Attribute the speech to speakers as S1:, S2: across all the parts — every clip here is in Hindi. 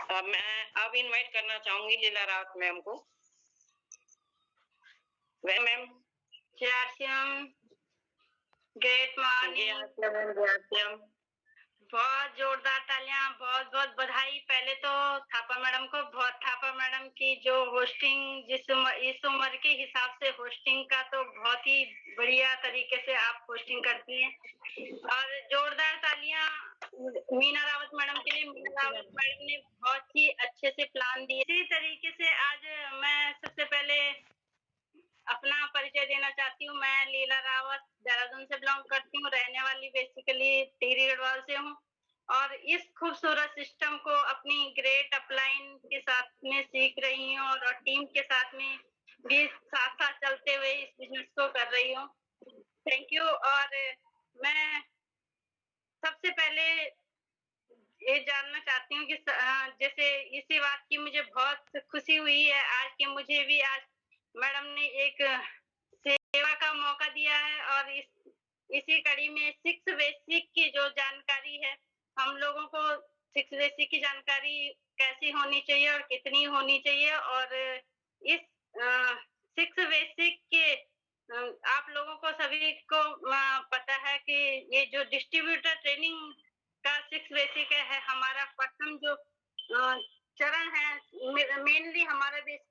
S1: मैं अब इनवाइट करना चाहूँगी लीला रावत मैम को। वे मैम।
S2: Jasyam, great morning. बहुत जोरदार तालियां, बहुत बहुत बधाई। पहले तो थापा मैडम को थापा मैडम की जो होस्टिंग इस उम्र के हिसाब से होस्टिंग का तो बहुत ही बढ़िया तरीके से आप होस्टिंग करती हैं। और जोरदार तालियां मीना रावत मैडम के लिए। मीना रावत मैडम ने बहुत ही अच्छे से प्लान दिए। इसी तरीके से आज मैं सबसे पहले अपना परिचय देना चाहती हूँ। मैं लीला रावत देहरादून से बिलोंग करती हूँ, रहने वाली बेसिकली टिहरी गढ़वाल से हूँ और इस खूबसूरत सिस्टम को अपनी ग्रेट अपलाइन के साथ में सीख रही हूँ और टीम के साथ में भी साथ साथ चलते हुए इस बिजनेस को कर रही हूँ। Thank you. और मैं सबसे पहले ये जानना चाहती हूँ कि जैसे इसी बात की मुझे बहुत खुशी हुई है आज कि मुझे भी आज मैडम ने एक सेवा का मौका दिया है और इसी कड़ी में 6 बेसिक की जो जानकारी है, हम लोगों को 6 बेसिक की जानकारी कैसी होनी चाहिए और कितनी होनी चाहिए और इस 6 बेसिक के आप लोगों को सभी को पता है कि ये जो डिस्ट्रीब्यूटर ट्रेनिंग का 6 बेसिक है हमारा प्रथम जो चरण है मेनली हमारा बेसिक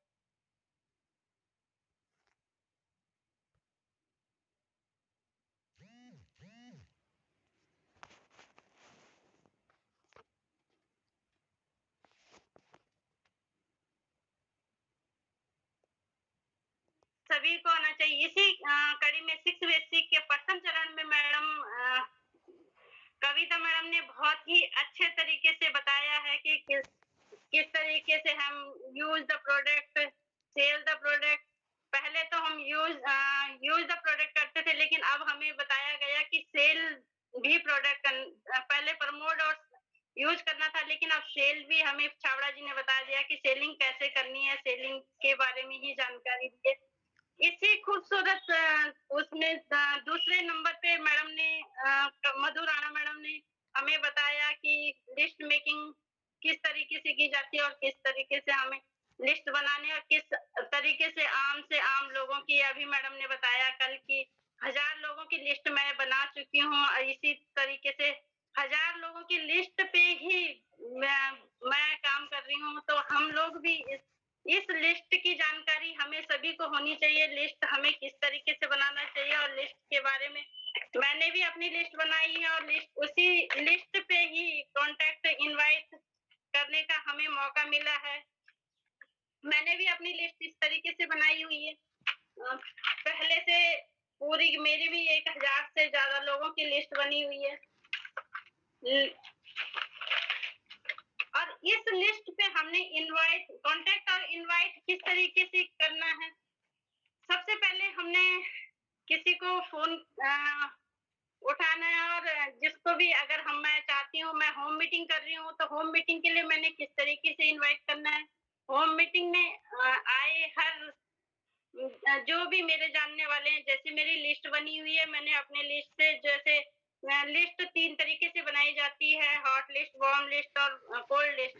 S2: सभी को आना चाहिए। इसी कड़ी में 6 बेसिक के प्रथम चरण में मैडम कविता मैडम ने बहुत ही अच्छे तरीके से बताया है कि किस तरीके से हम use the product, sell the product. पहले तो हम यूज द प्रोडक्ट करते थे, लेकिन अब हमें बताया गया कि सेल भी प्रोडक्ट पहले प्रमोट और यूज करना था, लेकिन अब सेल भी हमें छावड़ा जी ने बता दिया कि सेलिंग कैसे करनी है, सेलिंग के बारे में ही जानकारी दी है। इसी खूबसूरत उसमें दूसरे नंबर पे मैडम ने मधु राणा मैडम ने हमें बताया कि लिस्ट मेकिंग किस तरीके से की जाती है और किस तरीके से हमें लिस्ट बनाने और किस तरीके से आम लोगों की अभी मैडम ने बताया कल की 1000 लोगों की लिस्ट मैं बना चुकी हूँ और इसी तरीके से 1000 लोगों की लिस्ट पे ही मैं काम कर रही हूँ। तो हम लोग भी इस लिस्ट की जानकारी हमें सभी को होनी चाहिए। लिस्ट हमें किस तरीके से बनाना चाहिए और लिस्ट के बारे में मैंने भी अपनी लिस्ट बनाई है और उसी लिस्ट पे ही कॉन्टैक्ट इनवाइट करने का हमें मौका मिला है। मैंने भी अपनी लिस्ट इस तरीके से बनाई हुई है। पहले से पूरी मेरी भी 1000 से ज्यादा लोगों की लिस्ट बनी हुई है और इस लिस्ट पे हमने इनवाइट कॉन्टैक्ट और इनवाइट किस तरीके से करना है। सबसे पहले हमने किसी को फोन उठाना है और जिसको भी अगर मैं चाहती हूँ मैं होम मीटिंग कर रही हूँ तो होम मीटिंग के लिए मैंने किस तरीके से इनवाइट करना है। होम मीटिंग में आए हर जो भी मेरे जानने वाले हैं, जैसे मेरी लिस्ट बनी हुई है मैंने अपने लिस्ट से जैसे लिस्ट 3 तरीके से बनाई जाती है, हॉट लिस्ट, वार्म लिस्ट और कोल्ड लिस्ट।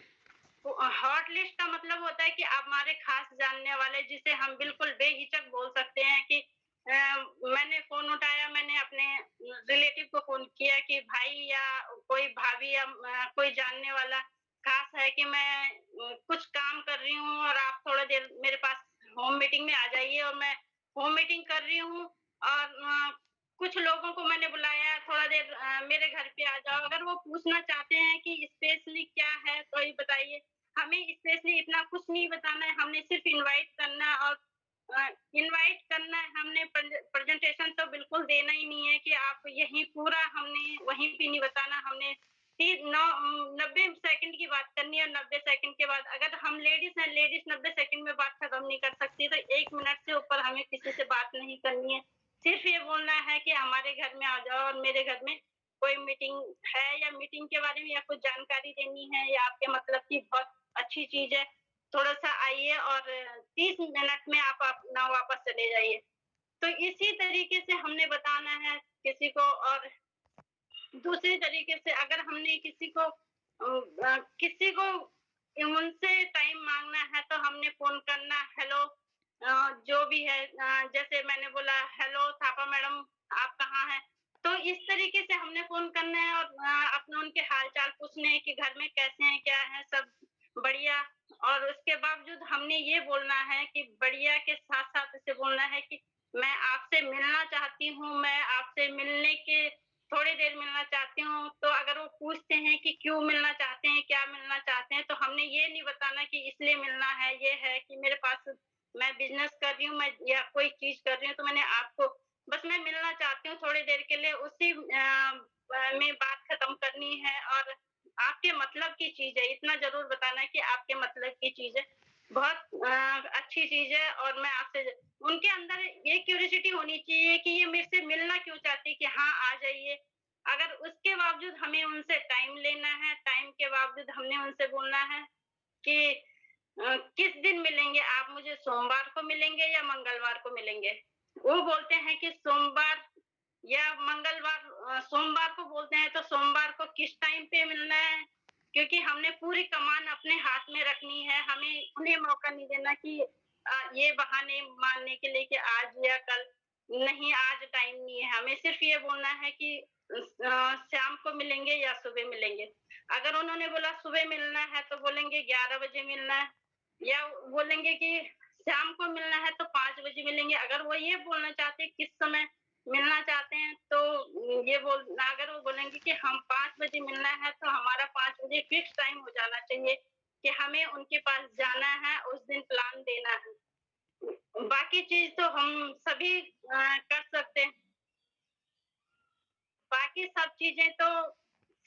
S2: हॉट लिस्ट का मतलब होता है कि आप हमारे खास जानने वाले जिसे हम बिल्कुल बेहिचक बोल सकते हैं कि मैंने फोन उठाया, मैंने अपने रिलेटिव को फोन किया कि भाई या कोई भाभी या कोई जानने वाला खास है कि मैं कुछ काम कर रही हूँ और आप थोड़ा देर मेरे पास होम मीटिंग में आ जाइए और मैं होम मीटिंग कर रही हूँ और कुछ लोगों को मैंने बुलाया थोड़ा देर मेरे घर पे आ जाओ। अगर वो पूछना चाहते हैं कि स्पेशली क्या है तो ये बताइए। हमें स्पेशली इतना कुछ नहीं बताना है, हमने सिर्फ इनवाइट करना और इनवाइट करना है। हमने प्रेजेंटेशन तो बिल्कुल देना ही नहीं है कि आप यही पूरा हमने वहीं पे नहीं बताना। हमने 90 सेकंड की बात करनी है और 90 सेकंड के बाद अगर हम लेडीज हैं, लेडीज 90 सेकंड में बात खत्म नहीं कर सकती, तो 1 मिनट से ऊपर हमें किसी से बात नहीं करनी है। सिर्फ ये बोलना है कि हमारे घर में आ जाओ और मेरे घर में कोई मीटिंग है या मीटिंग के बारे में या कुछ जानकारी देनी है या आपके मतलब की बहुत अच्छी चीज है, थोड़ा-सा आइए और 30 मिनट में आप अपना वापस चले जाइए। तो इसी तरीके से हमने बताना है किसी को। और दूसरे तरीके से अगर हमने किसी को उनसे टाइम माँगना है तो हमने फ़ोन करना, हेलो जो भी है जैसे मैंने बोला हेलो थापा मैडम आप कहाँ हैं? तो इस तरीके से हमने फ़ोन करना है और अपना उनके हाल-चाल पूछने हैं कि घर में कैसे हैं, क्या है, सब बढ़िया। और उसके बावजूद हमने ये बोलना है कि बढ़िया के साथ-साथ इसे बोलना है कि मैं आपसे मिलना चाहती हूँ, मैं आपसे मिलने के थोड़ी देर मिलना चाहती हूँ। तो अगर वो पूछते हैं कि क्यों मिलना चाहते हैं, क्या मिलना चाहते हैं, तो हमने ये नहीं बताना कि इसलिए मिलना है, ये है कि मेरे पास मैं बिज़नेस कर रही हूँ, मैं या कोई चीज़ कर रही हूँ, तो मैंने आपको बस मैं मिलना चाहती हूँ थोड़ी देर के लिए, उसी में बात खत्म करनी है और आपके मतलब की चीज़ है, इतना ज़रूर बताना है कि आपके मतलब की चीज़ है। बहुत अच्छी चीज़ है और मैं आपसे उनके अंदर ये क्यूरियोसिटी होनी चाहिए कि ये मेरे से मिलना क्यों चाहती है कि हाँ, आ जाइए। अगर उसके बावजूद हमें उनसे टाइम लेना है, टाइम के बावजूद हमने उनसे बोलना है कि किस दिन मिलेंगे आप मुझे सोमवार को मिलेंगे या मंगलवार को मिलेंगे? वो बोलते हैं कि सोमवार या मंगलवार सोमवार को बोलते हैं तो सोमवार को किस टाइम पे मिलना है? क्योंकि हमने पूरी कमान अपने हाथ में रखनी है, हमें उन्हें मौका नहीं देना कि ये बहाने मारने के लिए कि आज या कल, नहीं आज टाइम नहीं है, हमें सिर्फ़ ये बोलना है कि शाम को मिलेंगे या सुबह मिलेंगे। अगर उन्होंने बोला सुबह मिलना है तो बोलेंगे 11 बजे मिलना है या बोलेंगे कि शाम को मिलना है तो 5 बजे मिलेंगे। अगर वो ये बोलना चाहते हैं किस समय मिलना चाहते हैं तो ये बोल अगर वो बोलेंगे कि हम 5 बजे मिलना है तो हमारा 5 बजे फिक्स टाइम हो जाना चाहिए कि हमें उनके पास जाना है, उस दिन प्लान देना है। बाकी चीज़ तो हम सभी कर सकते हैं। बाकी सब चीज़ें तो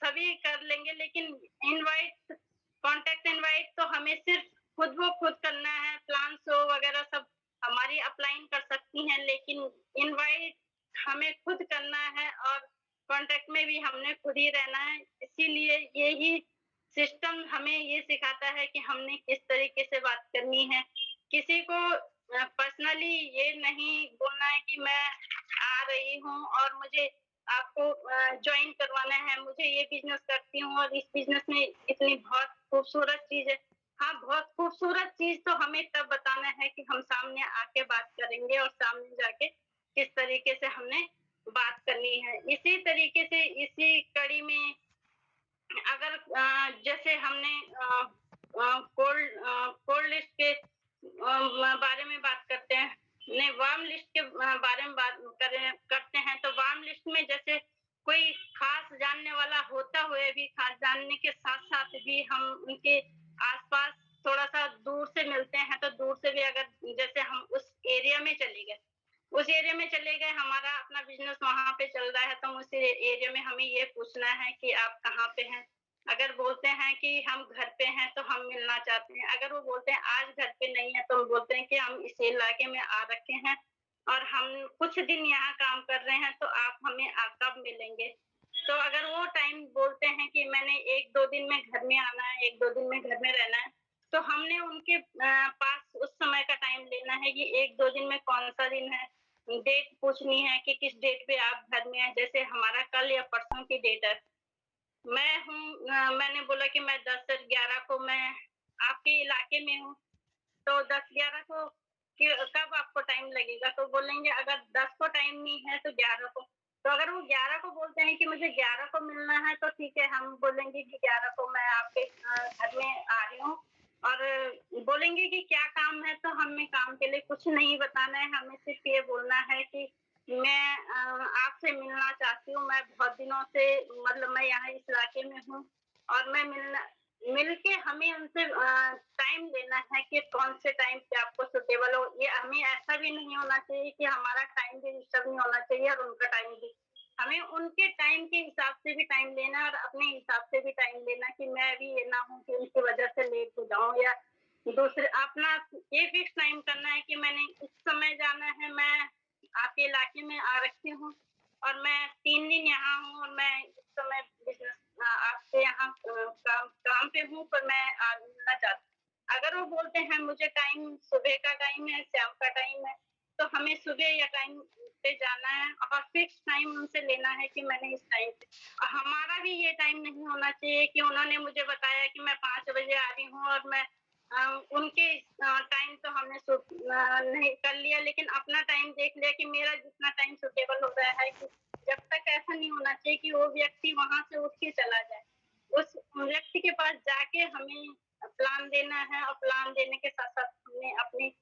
S2: सभी कर लेंगे लेकिन इनवाइट कॉन्टैक्ट इनवाइट तो हमें सिर्फ़ खुद ब खुद करना है, प्लान शो वगैरह सब हमारी अपलाइन कर सकती हैं, लेकिन इनवाइट हमें खुद करना है और कॉन्टैक्ट में भी हमने खुद ही रहना है। इसीलिए यही सिस्टम हमें ये सिखाता है कि हमने किस तरीके से बात करनी है। किसी को पर्सनली ये नहीं बोलना है कि मैं आ रही हूँ और मुझे आपको जॉइन करवाना है, मुझे ये बिज़नेस करती हूँ और इस बिज़नेस में इतनी बहुत खूबसूरत चीज़ है। हाँ, बहुत खूबसूरत चीज़ तो हमें तब बताना है कि हम सामने आके बात करेंगे और सामने जाके किस तरीके से हमने बात करनी है। इसी तरीके से इसी कड़ी में अगर जैसे हमने कोल्ड लिस्ट के बारे में बात करते हैं, नहीं वार्म लिस्ट के बारे में बात करते हैं, तो वार्म लिस्ट में जैसे कोई खास जानने वाला होता हुए भी खास जानने के साथ-साथ भी हम उनके आस-पास थोड़ा-सा दूर से मिलते हैं, तो दूर से भी अगर जैसे हम उस एरिया में चले गए उस एरिया में चले गए, हमारा अपना बिज़नेस वहाँ पे चल रहा है, तो उस एरिया में हमें ये पूछना है कि आप कहाँ पे हैं? अगर बोलते हैं कि हम घर पे हैं, तो हम मिलना चाहते हैं। अगर वो बोलते हैं आज घर पे नहीं है, तो हम बोलते हैं कि हम इस इलाके में आ रखे हैं और हम कुछ दिन यहाँ काम कर रहे हैं, तो आप हमें कब मिलेंगे? तो अगर वो टाइम बोलते हैं कि मैंने 1-2 दिन में घर में आना है, 1-2 दिन में घर में रहना है, तो हमने उनके पास उस समय का टाइम लेना है कि 1-2 दिन में कौन-सा दिन है, डेट पूछनी है कि किस डेट पे आप घर में हैं, जैसे हमारा कल या परसों की डेट है। मैंने बोला कि मैं 10 से 11 को मैं आपके इलाके में हूँ, तो 10-11 को कब आपको टाइम लगेगा? तो बोलेंगे अगर 10 को टाइम नहीं है तो 11 को। तो अगर वो 11 को बोलते हैं कि मुझे 11 को मिलना है तो ठीक है, हम बोलेंगे कि 11 को मैं आपके घर में आ रही हूँ और बोलेंगे कि क्या काम है, तो हमें काम के लिए कुछ नहीं बताना है, हमें सिर्फ़ ये बोलना है कि मैं आपसे मिलना चाहती हूँ, मैं बहुत दिनों से मतलब मैं यहाँ इस इलाके में हूँ और मैं मिलके हमें उनसे टाइम लेना है कि कौन से टाइम पे आपको सूटेबल हो। ये हमें ऐसा भी नहीं होना चाहिए कि हमारा टाइम भी डिस्टर्ब नहीं होना चाहिए और उनका टाइम भी। हमें उनके टाइम के हिसाब से भी टाइम लेना और अपने हिसाब से भी टाइम लेना कि मैं भी ये ना हूँ कि उनकी वजह से लेट हो जाऊँ या दूसरे अपना ये फिक्स टाइम करना है कि मैंने इस समय जाना है, मैं आपके इलाके में आ रखी हूँ और मैं 3 दिन यहाँ हूँ और मैं इस समय बिज़नेस आपके यहाँ काम काम पे हूँ पर मैं मिलना चाहती हूँ। अगर वो बोलते हैं मुझे टाइम सुबह का टाइम है, शाम का टाइम है, तो हमें सुबह या टाइम पे जाना है और फिक्स टाइम उनसे लेना है कि मैंने इस टाइम पे हमारा भी ये टाइम नहीं होना चाहिए कि उन्होंने मुझे बताया कि मैं 5 बजे आ रही हूँ और मैं उनके टाइम तो हमने नहीं कर लिया, लेकिन अपना टाइम देख लिया कि मेरा जितना टाइम सूटेबल हो रहा है कि जब तक ऐसा नहीं होना चाहिए कि वो व्यक्ति वहाँ से उठ के चला जाए। उस व्यक्ति के पास जाके हमें प्लान देना है और प्लान देने के साथ-साथ हमें अपनी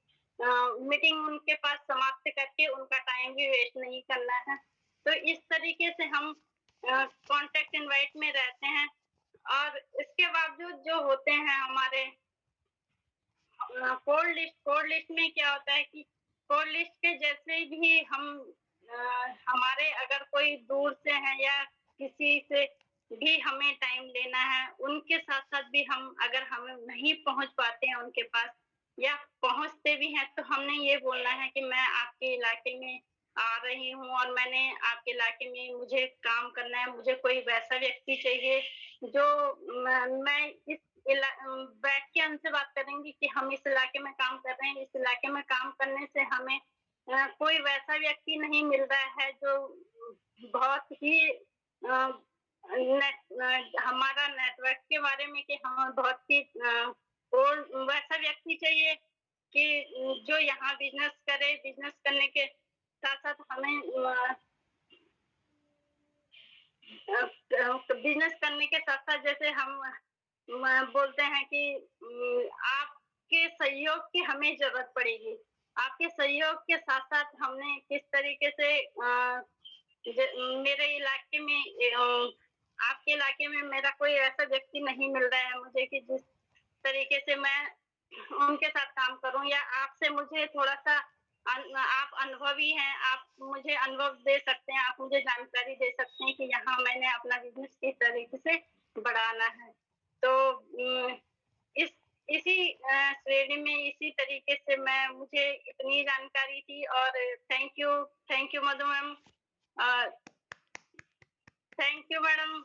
S2: मीटिंग उनके पास समाप्त करके उनका टाइम भी वेस्ट नहीं करना है। तो इस तरीके से हम कॉन्टैक्ट इनवाइट में रहते हैं और इसके बावजूद जो होते हैं हमारे कोल्ड लिस्ट में क्या होता है कि कोल्ड लिस्ट के जैसे भी हम हमारे अगर कोई दूर से है या किसी से भी हमें टाइम लेना है, उनके साथ-साथ भी हम अगर हम नहीं पहुँच पाते हैं उनके पास या पहुँचते भी हैं, तो हमने ये बोलना है कि मैं आपके इलाके में आ रही हूँ और मैंने आपके इलाके में मुझे काम करना है, मुझे कोई वैसा व्यक्ति चाहिए जो मैं इस बैठ के उनसे बात करेंगे कि हम इस इलाके में काम कर रहे हैं, इस इलाके में काम करने से हमें कोई वैसा व्यक्ति नहीं मिल रहा है जो बहुत ही हमारा नेटवर्क के बारे में कि हम बहुत ही और वैसा व्यक्ति चाहिए कि जो यहाँ बिज़नेस करे, बिज़नेस करने के साथ-साथ हमें बिज़नेस करने के साथ-साथ जैसे हम बोलते हैं कि आपके सहयोग की हमें ज़रूरत पड़ेगी। आपके सहयोग के साथ-साथ हमने किस तरीके से ज मेरे इलाके में आपके इलाके में मेरा कोई ऐसा व्यक्ति नहीं मिल रहा है मुझे कि जिस तरीके से मैं उनके साथ काम करूँ या आपसे मुझे थोड़ा-सा आप अनुभवी हैं, आप मुझे अनुभव दे सकते हैं, आप मुझे जानकारी दे सकते हैं कि यहाँ मैंने अपना बिज़नेस किस तरीके से बढ़ाना है। तो इस इसी श्रेणी में इसी तरीके से मैं मुझे इतनी जानकारी थी और thank you Madhu ma'am. A, thank you madam